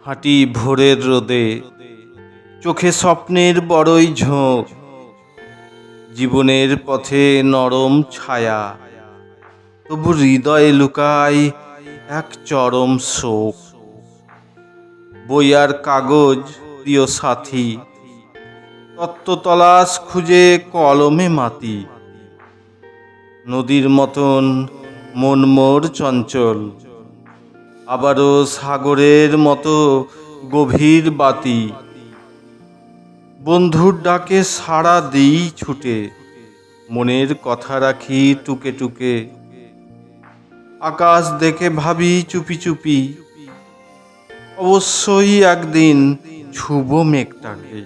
হাঁটি ভোরের রোদে, চোখে স্বপ্নের বড়ই ঝোঁক, জীবনের পথে নরম ছায়া, তবু হৃদয়ে লুকায় এক চরম শোক। বই আর কাগজ প্রিয় সাথী, তত্ত্ব তলাশ খুঁজে কলমে মাতি। নদীর মতন মন মোর চঞ্চল, আবারও সাগরের মতো গভীর বাতি। বন্ধুর ডাকে সাড়া দিই ছুটে, মনের কথা রাখি টুকে টুকে। আকাশ দেখে ভাবি চুপি চুপি, অবশ্যই একদিন ছুব মেঘটাকে।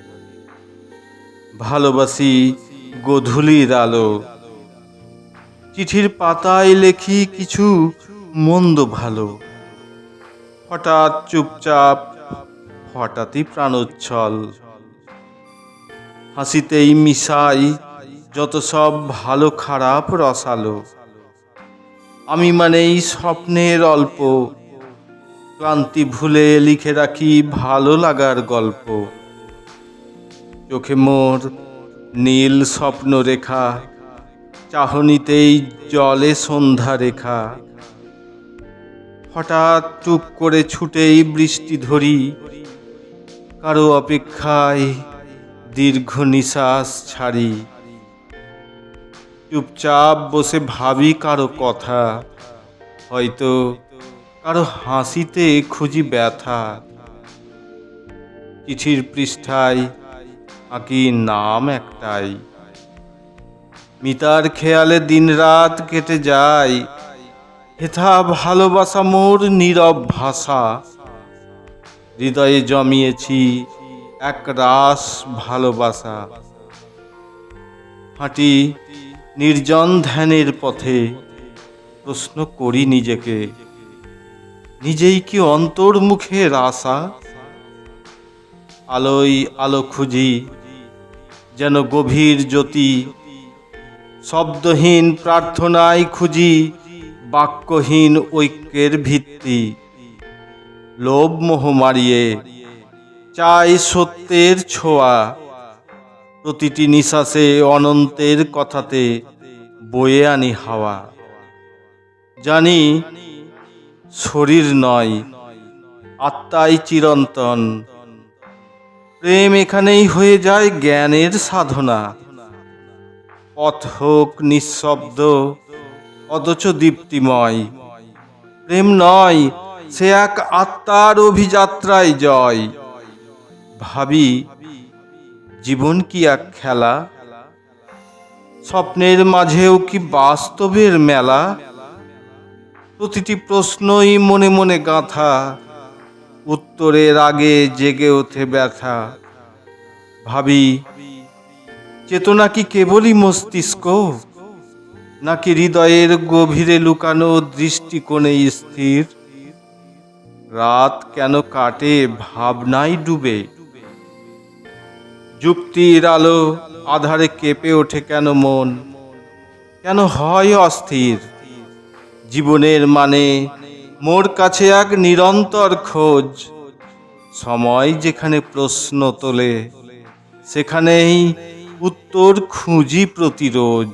ভালোবাসি গোধূলির আলো, চিঠির পাতায় লেখি কিছু মন্দ ভালো। হঠাৎ চুপচাপ, হঠাৎই প্রাণোচ্ছল, হাসিতেই মিশাই যত সব ভালো খারাপ রসালো। আমি মানেই স্বপ্নের অল্প, ক্লান্তি ভুলে লিখে রাখি ভালো লাগার গল্প। চোখে মোর নীল স্বপ্ন রেখা, চাহনিতেই জলে সন্ধ্যা রেখা। হঠাৎ চুপ করে ছুটেই বৃষ্টি ধরি, কারো অপেক্ষায় দীর্ঘ নিঃশ্বাস ছাড়ি। চুপচাপ বসে ভাবি কারো কথা, হয়তো কারো হাসিতে খুঁজি ব্যথা। চিঠির পৃষ্ঠায় আঁকি নাম একটাই, মিতার খেয়ালে দিন রাত কেটে যায়। হেথা ভালোবাসা মোর নীরব ভাষা, হৃদয়ে জমিয়েছি এক রাস ভালোবাসা। হাঁটি নির্জন ধ্যানের পথে, প্রশ্ন করি নিজেকে, নিজেই কি অন্তর্মুখের আশা? আলোয় আলো খুঁজি, যেন গভীর জ্যোতি। শব্দহীন প্রার্থনায় খুঁজি বাক্যহীন ঐক্যের ভিত্তি। লোভ মোহ মারিয়ে চাই সত্যের ছোঁয়া, প্রতিটি নিঃশ্বাসে অনন্তের কথাতে বয়ে আনি হাওয়া। জানি শরীর নয়, আত্মাই চিরন্তন, প্রেম এখানেই হয়ে যায় জ্ঞানের সাধনা। পথ হোক নিঃশব্দ অথচ দীপ্তিময়, প্রেম নয় সে এক আত্মার অভিযাত্রায় জয়। ভাবি জীবন কি এক খেলা, স্বপ্নের মাঝেও কি বাস্তবের মেলা? প্রতিটি প্রশ্নই মনে মনে গাঁথা, উত্তরের আগে জেগে ওঠে ব্যথা। ভাবি চেতনা কি কেবলই মস্তিষ্ক, নাকি হৃদয়ের গভীরে লুকানো দৃষ্টিকোণে স্থির? রাত কেন কাটে ভাবনায় ডুবে, যুক্তির আলো আধারে কেঁপে ওঠে কেন মন? কেন হয় অস্থির? জীবনের মানে মোর কাছে এক নিরন্তর খোঁজ। সময় যেখানে প্রশ্ন তোলে, সেখানেই উত্তর খুঁজি প্রতিরোজ।